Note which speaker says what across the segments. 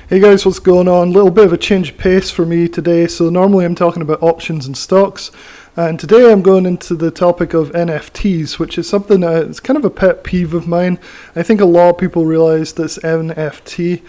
Speaker 1: Hey guys, what's going on? A little bit of a change of pace for me today. So normally I'm talking about options and stocks, and today I'm going into the topic of NFTs, which is something that it's kind of a pet peeve of mine. I think a lot of people realize this NFT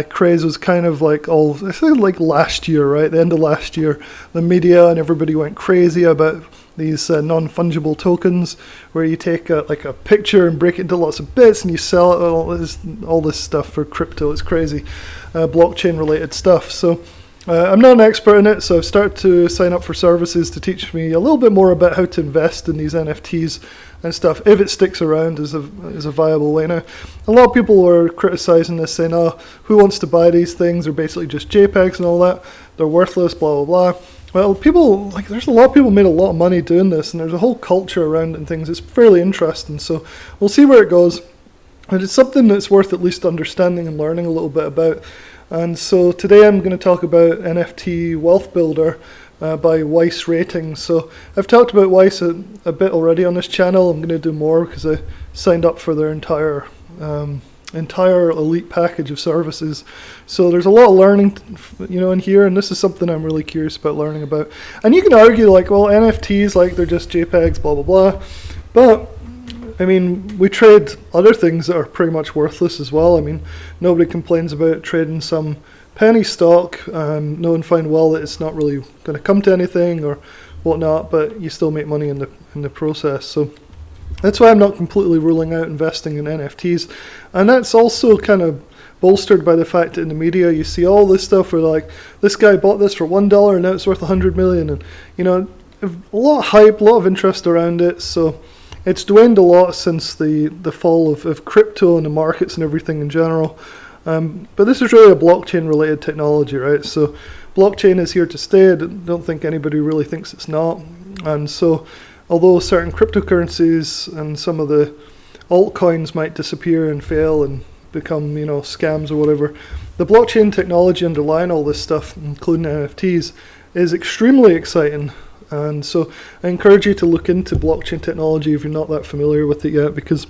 Speaker 1: craze was kind of like last year, right? The end of last year, the media and everybody went crazy about these non-fungible tokens, where you take a picture and break it into lots of bits and you sell it, all this stuff for crypto. It's crazy, blockchain related stuff. So I'm not an expert in it, so I've started to sign up for services to teach me a little bit more about how to invest in these NFTs and stuff, if it sticks around as a viable way. Now, a lot of people are criticizing this, saying, oh, who wants to buy these things? They're basically just JPEGs and all that. They're worthless, blah, blah, blah. Well, there's a lot of people made a lot of money doing this, and there's a whole culture around it and things. It's fairly interesting, so we'll see where it goes. And it's something that's worth at least understanding and learning a little bit about. And so today I'm going to talk about NFT Wealth Builder by Weiss Ratings. So I've talked about Weiss a bit already on this channel. I'm going to do more because I signed up for their entire elite package of services. So there's a lot of learning, in here, and this is something I'm really curious about learning about. And you can argue NFTs, they're just JPEGs, blah, blah, blah. But I mean, we trade other things that are pretty much worthless as well. I mean, nobody complains about trading some penny stock, knowing fine well that it's not really going to come to anything or whatnot, but you still make money in the process. So that's why I'm not completely ruling out investing in NFTs. And that's also kind of bolstered by the fact that in the media you see all this stuff where this guy bought this for $1 and now it's worth 100 million, and a lot of hype, a lot of interest around it. So it's waned a lot since the fall of crypto and the markets and everything in general. But this is really a blockchain related technology, right? So blockchain is here to stay. I don't think anybody really thinks it's not. And so although certain cryptocurrencies and some of the altcoins might disappear and fail and become, scams or whatever, the blockchain technology underlying all this stuff, including NFTs, is extremely exciting. And so I encourage you to look into blockchain technology if you're not that familiar with it yet, because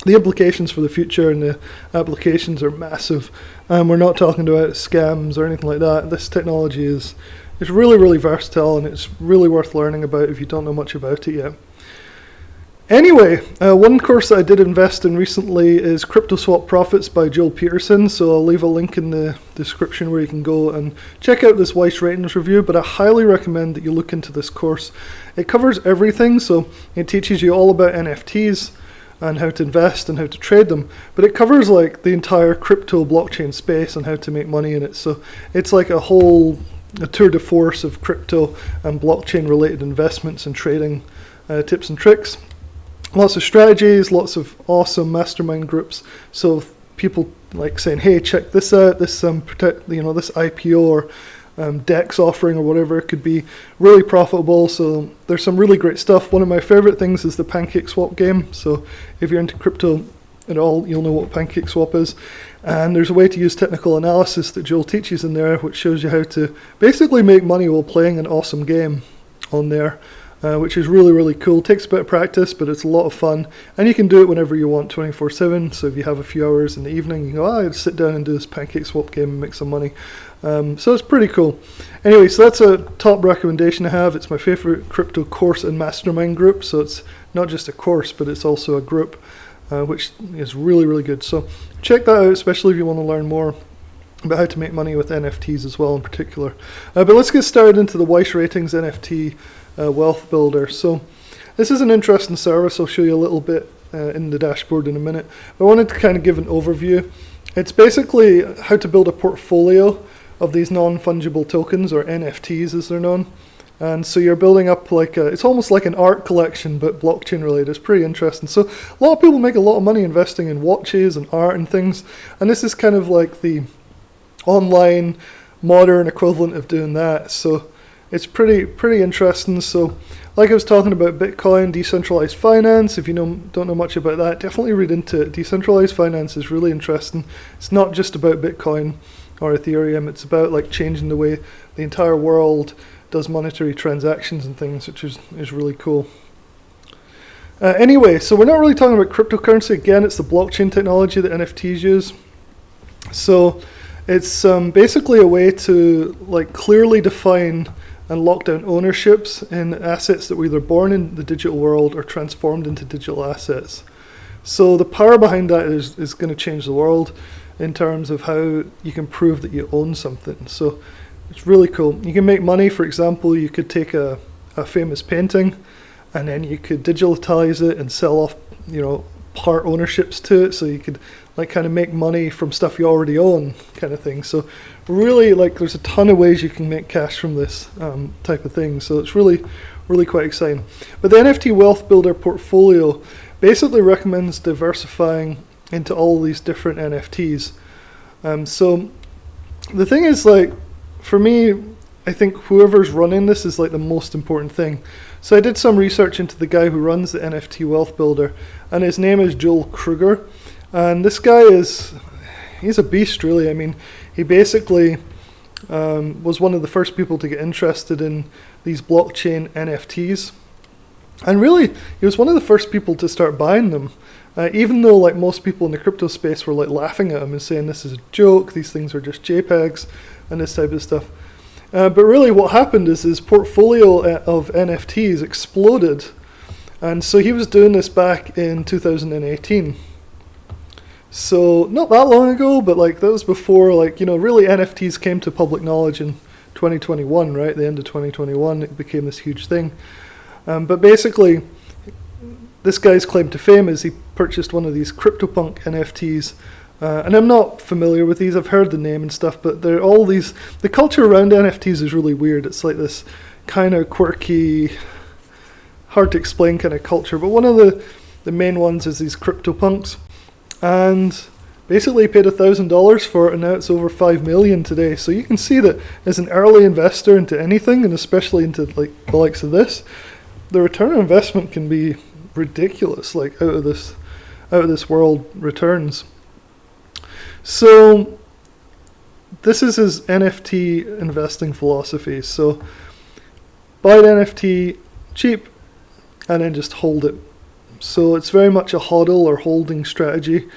Speaker 1: the implications for the future and the applications are massive. And we're not talking about scams or anything like that. This technology is really, really versatile, and it's really worth learning about if you don't know much about it yet. Anyway, one course that I did invest in recently is Crypto Swap Profits by Joel Peterson. So I'll leave a link in the description where you can go and check out this Weiss Ratings review, but I highly recommend that you look into this course. It covers everything, so it teaches you all about NFTs and how to invest and how to trade them, but it covers the entire crypto blockchain space and how to make money in it. So it's like a tour de force of crypto and blockchain related investments and trading tips and tricks. Lots of strategies, lots of awesome mastermind groups. So people saying, hey, check this out, this this IPO or DEX offering or whatever could be really profitable. So there's some really great stuff. One of my favorite things is the Pancake Swap game. So if you're into crypto at all, you'll know what Pancake Swap is. And there's a way to use technical analysis that Joel teaches in there, which shows you how to basically make money while playing an awesome game on there. Which is really, really cool. Takes a bit of practice, but it's a lot of fun. And you can do it whenever you want, 24/7. So if you have a few hours in the evening, you go, I'll sit down and do this Pancake Swap game and make some money. So it's pretty cool. Anyway, so that's a top recommendation I have. It's my favorite crypto course and mastermind group. So it's not just a course, but it's also a group, which is really, really good. So check that out, especially if you want to learn more about how to make money with NFTs as well in particular. But let's get started into the Weiss Ratings NFT Wealth Builder. So this is an interesting service. I'll show you a little bit in the dashboard in a minute. I wanted to kind of give an overview. It's basically how to build a portfolio of these non-fungible tokens, or NFTs as they're known. And so you're building up it's almost like an art collection, but blockchain related. It's pretty interesting. So a lot of people make a lot of money investing in watches and art and things. And this is kind of like the online modern equivalent of doing that. So it's pretty interesting. So like I was talking about Bitcoin, decentralized finance, if you don't know much about that, definitely read into it. Decentralized finance is really interesting. It's not just about Bitcoin or Ethereum. It's about changing the way the entire world does monetary transactions and things, which is really cool. Anyway, so we're not really talking about cryptocurrency. Again, it's the blockchain technology that NFTs use. So It's basically a way to like clearly define and lock down ownerships in assets that were either born in the digital world or transformed into digital assets. So the power behind that is going to change the world in terms of how you can prove that you own something. So it's really cool. You can make money. For example, you could take a famous painting and then you could digitalize it and sell off, part ownerships to it. So you could like kind of make money from stuff you already own kind of thing. So really there's a ton of ways you can make cash from this type of thing. So it's really, really quite exciting. But the NFT Wealth Builder portfolio basically recommends diversifying into all these different NFTs. So the thing is for me, I think whoever's running this is the most important thing. So I did some research into the guy who runs the NFT Wealth Builder, and his name is Joel Kruger. And this guy he's a beast really. I mean, he basically was one of the first people to get interested in these blockchain NFTs. And really, he was one of the first people to start buying them. Even though most people in the crypto space were laughing at him and saying this is a joke, these things are just JPEGs and this type of stuff. But really what happened is his portfolio of NFTs exploded. And so he was doing this back in 2018. So not that long ago, but that was before really NFTs came to public knowledge in 2021, right? The end of 2021, it became this huge thing. But basically, this guy's claim to fame is he purchased one of these CryptoPunk NFTs. And I'm not familiar with these, I've heard the name and stuff, but they're all these, the culture around NFTs is really weird. It's like this kind of quirky, hard to explain kind of culture. But one of the main ones is these CryptoPunks. And basically he paid $1,000 for it, and now it's over 5 million today. So you can see that as an early investor into anything, and especially into the likes of this, the return on investment can be ridiculous, out of this world returns. So this is his NFT investing philosophy. So buy an NFT cheap and then just hold it. So it's very much a hodl or holding strategy,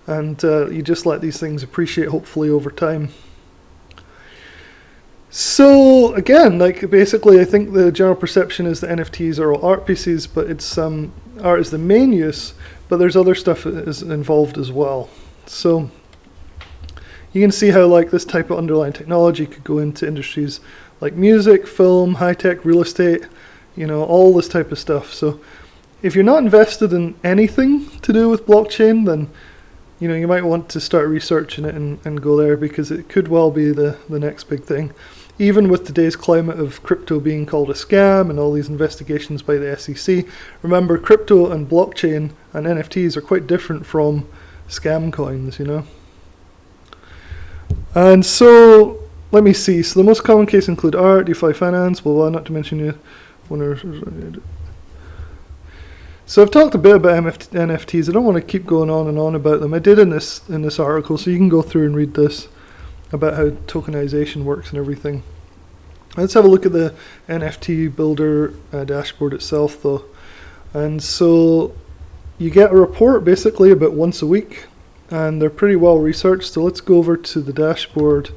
Speaker 1: and you just let these things appreciate hopefully over time. So again, basically I think the general perception is that NFTs are all art pieces, but it's art is the main use, but there's other stuff that is involved as well. So you can see how this type of underlying technology could go into industries like music, film, high-tech, real estate, all this type of stuff. So if you're not invested in anything to do with blockchain, then you might want to start researching it and go there, because it could well be the next big thing. Even with today's climate of crypto being called a scam and all these investigations by the SEC, remember crypto and blockchain and NFTs are quite different from scam coins, And so, let me see. So the most common cases include art, DeFi finance, blah, not to mention So I've talked a bit about NFTs. I don't want to keep going on and on about them. I did in this article, so you can go through and read this about how tokenization works and everything. Let's have a look at the NFT Builder Dashboard itself, though. And so you get a report basically about once a week, and they're pretty well researched. So let's go over to the dashboard.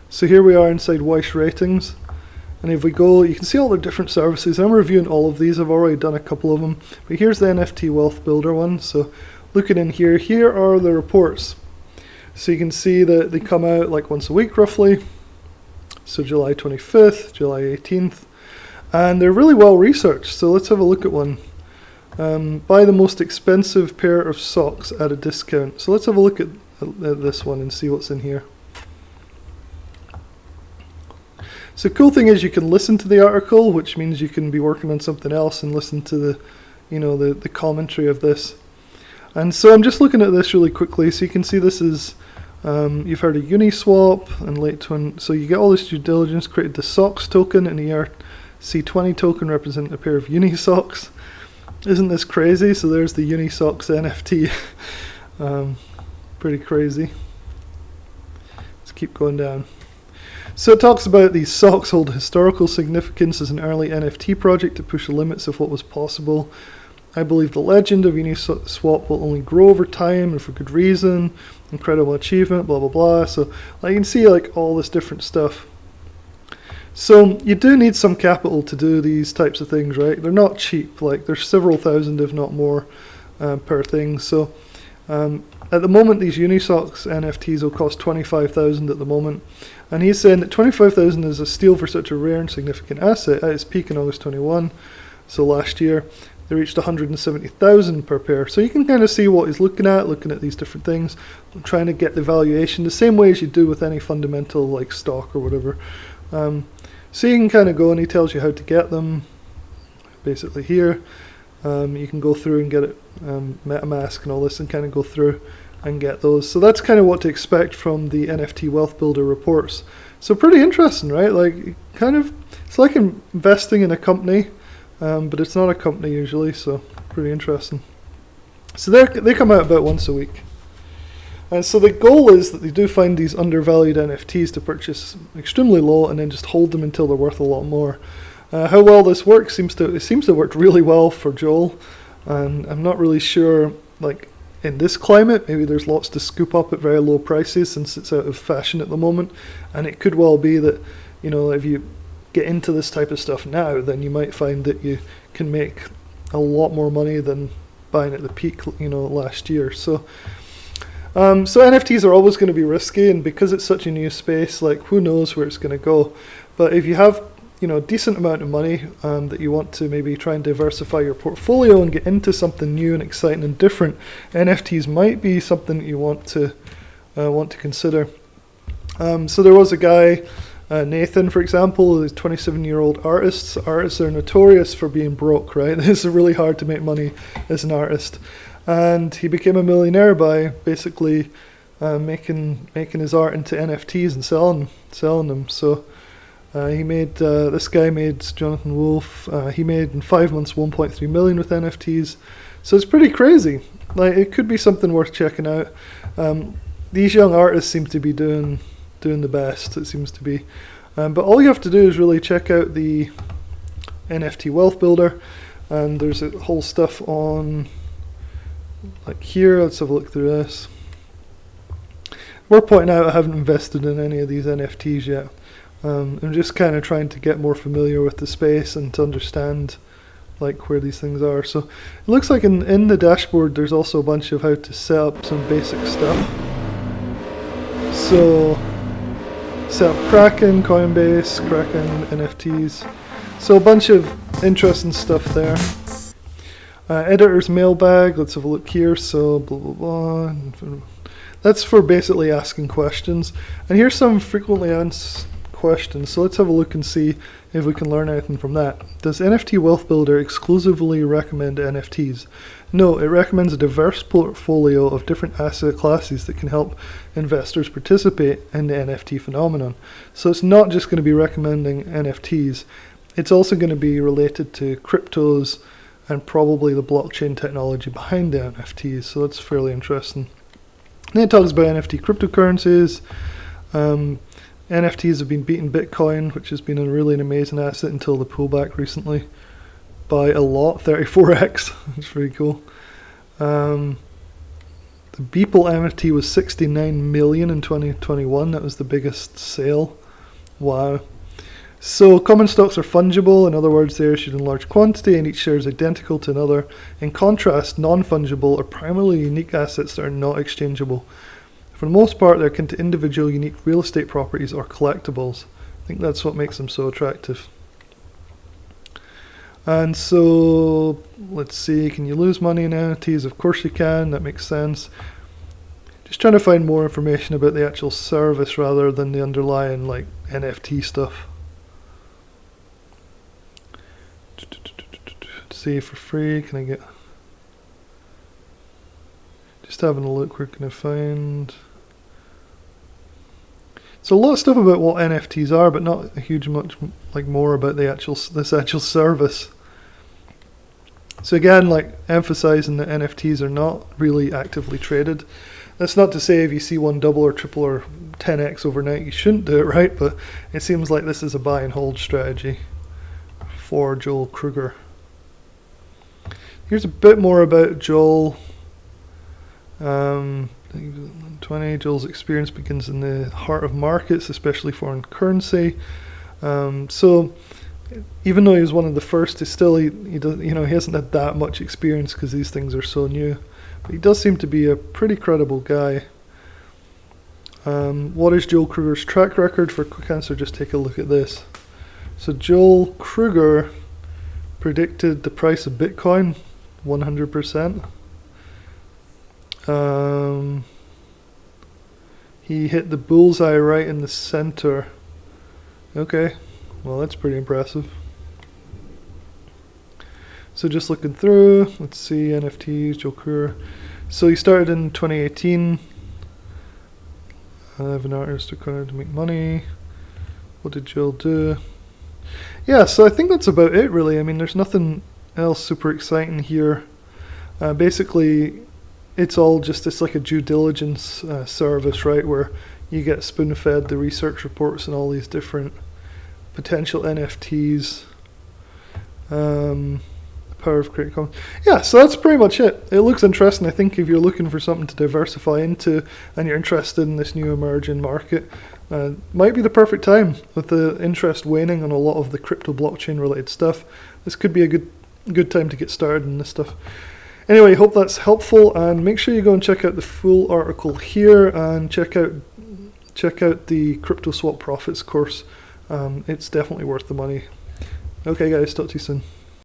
Speaker 1: So here we are inside Weiss ratings. And if we go, you can see all the different services. I'm reviewing all of these. I've already done a couple of them. But here's the NFT Wealth Builder one. So looking in here, here are the reports. So you can see that they come out once a week roughly. So July 25th, July 18th. And they're really well researched. So let's have a look at one. Buy the most expensive pair of socks at a discount. So let's have a look at this one and see what's in here. So the cool thing is you can listen to the article, which means you can be working on something else and listen to the commentary of this. And so I'm just looking at this really quickly. So you can see this is, you've heard of Uniswap and late so you get all this due diligence, created the socks token and the ERC20 token representing a pair of Unisocks. Isn't this crazy? So there's the Unisocks NFT. Pretty crazy. Let's keep going down. So it talks about these socks hold historical significance as an early NFT project to push the limits of what was possible. I believe the legend of Uniswap will only grow over time and for good reason. Incredible achievement, blah, blah, blah. So you can see like all this different stuff. So you do need some capital to do these types of things, right? They're not cheap. Like there's several thousand, if not more, per thing. So at the moment, these Uniswap NFTs will cost 25,000 at the moment. And he's saying that 25,000 is a steal for such a rare and significant asset. At its peak in August 21, so last year, they reached 170,000 per pair. So you can kind of see what he's looking at these different things, trying to get the valuation the same way as you do with any fundamental like stock or whatever. So you can kind of go, and he tells you how to get them. Basically here, you can go through and get it, MetaMask and all this, and kind of go through and get those. So that's kind of what to expect from the NFT Wealth Builder reports. So pretty interesting, right? Like kind of, it's like investing in a company, but it's not a company usually. So pretty interesting. So they come out about once a week. And so the goal is that they do find these undervalued NFTs to purchase extremely low and then just hold them until they're worth a lot more. How well this works seems to have worked really well for Joel, and I'm not really sure, like in this climate, maybe there's lots to scoop up at very low prices since it's out of fashion at the moment, and it could well be that, you know, if you get into this type of stuff now, then you might find that you can make a lot more money than buying at the peak, you know, last year. So NFTs are always going to be risky, and because it's such a new space, like who knows where it's going to go. But if you have, you know, a decent amount of money that you want to maybe try and diversify your portfolio and get into something new and exciting and different, NFTs might be something that you want to consider. So there was a guy, Nathan, for example, is a 27-year-old artist. Artists are notorious for being broke, right? It's really hard to make money as an artist. And he became a millionaire by basically making his art into NFTs and selling them. So this guy made, Jonathan Wolf, he made in 5 months 1.3 million with NFTs. So it's pretty crazy. Like it could be something worth checking out. These young artists seem to be doing the best, it seems to be. But all you have to do is really check out the NFT Wealth Builder, and there's a whole stuff on. Like here, let's have a look through this. We're pointing out I haven't invested in any of these NFTs yet. I'm just kind of trying to get more familiar with the space and to understand like where these things are. So it looks like in the dashboard there's also a bunch of how to set up some basic stuff. So set up Kraken, Coinbase, Kraken, NFTs. So a bunch of interesting stuff there. Editor's mailbag, let's have a look here. So blah blah blah. That's for basically asking questions. And here's some frequently asked questions. So let's have a look and see if we can learn anything from that. Does NFT Wealth Builder exclusively recommend NFTs? No, it recommends a diverse portfolio of different asset classes that can help investors participate in the NFT phenomenon. So it's not just going to be recommending NFTs. It's also going to be related to cryptos and probably the blockchain technology behind the NFTs. So that's fairly interesting. Then it talks about NFT cryptocurrencies. NFTs have been beating Bitcoin, which has been an amazing asset until the pullback recently by a lot, 34x. That's pretty cool. The Beeple NFT was 69 million in 2021. That was the biggest sale. Wow. So common stocks are fungible, in other words, they're issued in large quantity and each share is identical to another. In contrast, non-fungible are primarily unique assets that are not exchangeable. For the most part, they're akin to individual unique real estate properties or collectibles. I think that's what makes them so attractive. And so, let's see, can you lose money in NFTs? Of course you can, that makes sense. Just trying to find more information about the actual service rather than the underlying like NFT stuff. See for free, can I get, just having a look, where can I find, so a lot of stuff about what NFTs are, but not a huge much like more about the actual service. So again, like emphasizing that NFTs are not really actively traded. That's not to say if you see one double or triple or 10x overnight you shouldn't do it, right? But it seems like this is a buy and hold strategy for Joel Kruger. Here's a bit more about Joel. 20, Joel's experience begins in the heart of markets, especially foreign currency. So even though he was one of the first, he does, he hasn't had that much experience because these things are so new. But he does seem to be a pretty credible guy. What is Joel Kruger's track record? For a quick answer, just take a look at this. So Joel Kruger predicted the price of Bitcoin 100%. He hit the bullseye right in the center. Okay, well that's pretty impressive. So just looking through, let's see, NFTs, Joel Kruger. So he started in 2018. I have an artist required to make money. What did Joel do? Yeah, so I think that's about it really. I mean, there's nothing else super exciting here. Basically, it's like a due diligence service, right, where you get spoon-fed the research reports and all these different potential NFTs. Power of creative commons. Yeah, so that's pretty much it. It looks interesting. I think if you're looking for something to diversify into and you're interested in this new emerging market, might be the perfect time with the interest waning on a lot of the crypto blockchain related stuff. This could be a good time to get started in this stuff. Anyway, hope that's helpful, and make sure you go and check out the full article here and check out the Crypto Swap Profits course. It's definitely worth the money. Okay guys, talk to you soon.